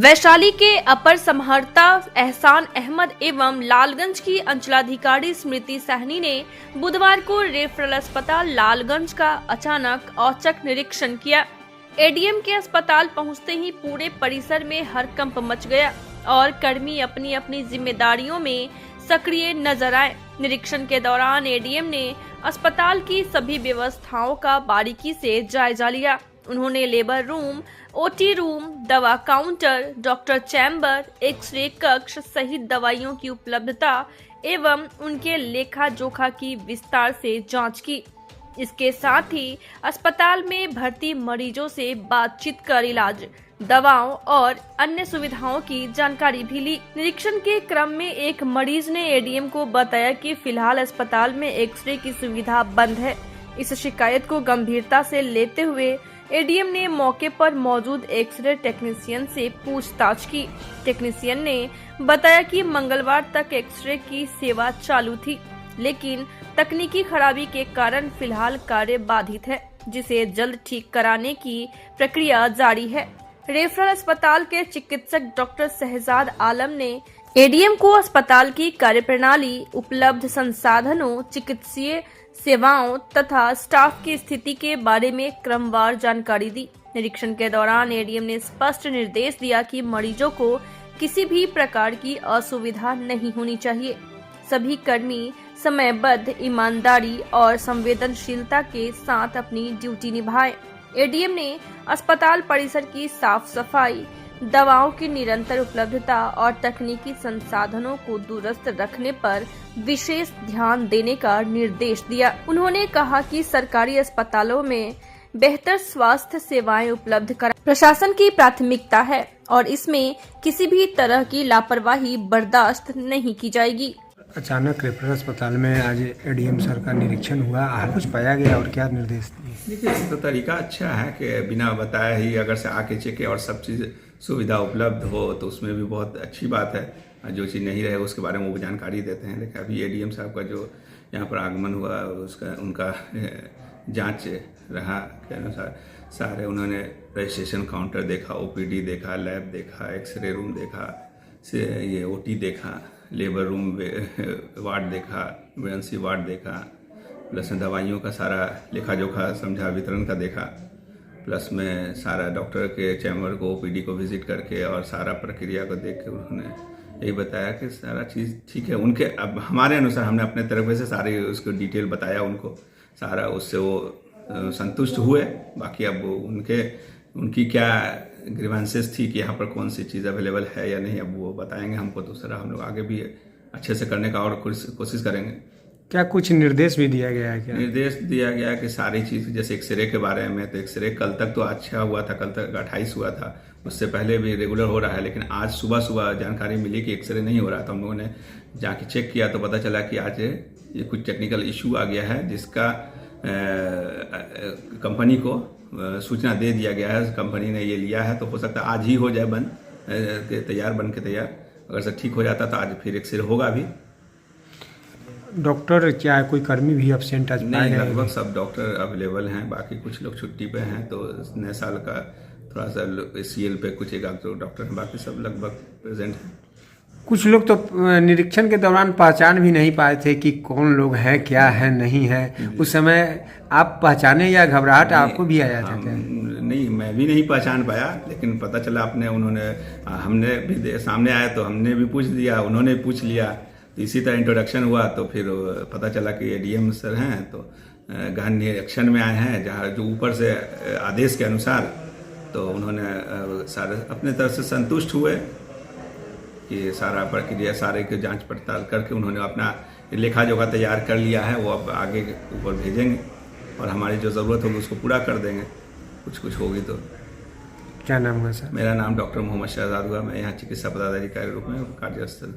वैशाली के अपर समहर्ता एहसान अहमद एवं लालगंज की अंचलाधिकारी स्मृति सहनी ने बुधवार को रेफरल अस्पताल लालगंज का अचानक औचक निरीक्षण किया। एडीएम के अस्पताल पहुंचते ही पूरे परिसर में हड़कंप मच गया और कर्मी अपनी अपनी जिम्मेदारियों में सक्रिय नजर आए। निरीक्षण के दौरान एडीएम ने अस्पताल की सभी व्यवस्थाओं का बारीकी से जायजा लिया। उन्होंने लेबर रूम, ओटी रूम, दवा काउंटर, डॉक्टर चैम्बर, एक्सरे कक्ष सहित दवाइयों की उपलब्धता एवं उनके लेखा जोखा की विस्तार से जांच की। इसके साथ ही अस्पताल में भर्ती मरीजों से बातचीत कर इलाज, दवाओं और अन्य सुविधाओं की जानकारी भी ली। निरीक्षण के क्रम में एक मरीज ने एडीएम को बताया कि फिलहाल अस्पताल में एक्सरे की सुविधा बंद है। इस शिकायत को गंभीरता से लेते हुए एडीएम ने मौके पर मौजूद एक्सरे टेक्नीशियन से पूछताछ की। टेक्नीशियन ने बताया कि मंगलवार तक एक्सरे की सेवा चालू थी, लेकिन तकनीकी खराबी के कारण फिलहाल कार्य बाधित है, जिसे जल्द ठीक कराने की प्रक्रिया जारी है। रेफरल अस्पताल के चिकित्सक डॉक्टर शहजाद आलम ने एडीएम को अस्पताल की कार्यप्रणाली, उपलब्ध संसाधनों, चिकित्सीय सेवाओं तथा स्टाफ की स्थिति के बारे में क्रमवार जानकारी दी। निरीक्षण के दौरान एडीएम ने स्पष्ट निर्देश दिया कि मरीजों को किसी भी प्रकार की असुविधा नहीं होनी चाहिए। सभी कर्मी समयबद्ध, ईमानदारी और संवेदनशीलता के साथ अपनी ड्यूटी निभाएं। एडीएम ने अस्पताल परिसर की साफ सफाई, दवाओं की निरंतर उपलब्धता और तकनीकी संसाधनों को दुरुस्त रखने पर विशेष ध्यान देने का निर्देश दिया। उन्होंने कहा कि सरकारी अस्पतालों में बेहतर स्वास्थ्य सेवाएं उपलब्ध कराना प्रशासन की प्राथमिकता है और इसमें किसी भी तरह की लापरवाही बर्दाश्त नहीं की जाएगी। अचानक रेफरल अस्पताल में आज एडीएम सर का निरीक्षण हुआ, हाल कुछ पाया गया और क्या निर्देश दिए? देखिए, इसका तरीका अच्छा है कि बिना बताए ही अगर से आके चेक और सब चीज़ सुविधा उपलब्ध हो तो उसमें भी बहुत अच्छी बात है। जो चीज़ नहीं रहे उसके बारे में वो जानकारी देते हैं। लेकिन अभी एडीएम साहब का जो यहाँ पर आगमन हुआ उसका उनका जांच रहा के अनुसार सारे उन्होंने रजिस्ट्रेशन काउंटर देखा, ओपीडी देखा, लैब देखा, एक्सरे रूम देखा, से ये ओटी देखा, लेबर रूम वार्ड देखा, इमरजेंसी वार्ड देखा, प्लस में दवाइयों का सारा लेखा जोखा समझा, वितरण का देखा, प्लस में सारा डॉक्टर के चैम्बर को, ओपीडी को विजिट करके और सारा प्रक्रिया को देख के उन्होंने यही बताया कि सारा चीज़ ठीक है। उनके अब हमारे अनुसार हमने अपने तरफ से सारी उसको डिटेल बताया उनको, सारा उससे वो संतुष्ट हुए। बाकी अब उनकी क्या ग्रीवेंसेस थी कि यहाँ पर कौन सी चीज़ अवेलेबल है या नहीं, अब वो बताएंगे हमको, तो सर हम लोग आगे भी अच्छे से करने का और कोशिश करेंगे। क्या कुछ निर्देश भी दिया गया है? क्या निर्देश दिया गया कि सारी चीज़, जैसे एक्सरे के बारे में, तो एक्सरे कल तक तो अच्छा हुआ था, कल तक 28 हुआ था, उससे पहले भी रेगुलर हो रहा है। लेकिन आज सुबह सुबह जानकारी मिली कि एक्सरे नहीं हो रहा था। हम लोगों ने जाके चेक किया तो पता चला कि आज ये कुछ टेक्निकल इशू आ गया है, जिसका कंपनी को सूचना दे दिया गया है। कंपनी ने ये लिया है, तो हो सकता है आज ही हो जाए बन के तैयार। अगर से ठीक हो जाता तो आज फिर एक्सरे होगा भी। डॉक्टर क्या कोई कर्मी भी एब्सेंट आज नहीं, लगभग सब डॉक्टर अवेलेबल हैं। बाकी कुछ लोग छुट्टी पे हैं, तो नए साल का थोड़ा सा सीएल पे कुछ एक आध डॉक्टर हैं, बाकी सब लगभग प्रेजेंट हैं। कुछ लोग तो निरीक्षण के दौरान पहचान भी नहीं पाए थे कि कौन लोग हैं, क्या है, नहीं है। उस समय आप पहचाने या घबराहट आपको भी आया था क्या? नहीं, मैं भी नहीं पहचान पाया, लेकिन पता चला हमने भी सामने आया तो हमने भी पूछ दिया, उन्होंने भी पूछ लिया, तो इसी तरह इंट्रोडक्शन हुआ। तो फिर पता चला कि एडीएम सर हैं, तो गहन निरीक्षण में आए हैं, जहाँ जो ऊपर से आदेश के अनुसार। तो उन्होंने सारे अपने तरफ से संतुष्ट हुए कि सारा प्रक्रिया, सारे की जांच पड़ताल करके उन्होंने अपना लेखा जोखा तैयार कर लिया है। वो अब आगे ऊपर भेजेंगे और हमारी जो ज़रूरत होगी उसको पूरा कर देंगे, कुछ होगी तो। क्या नाम है सर? मेरा नाम डॉक्टर मोहम्मद शहजाद हुआ। मैं यहाँ चिकित्सा पदाधिकारी के रूप में कार्यस्थल।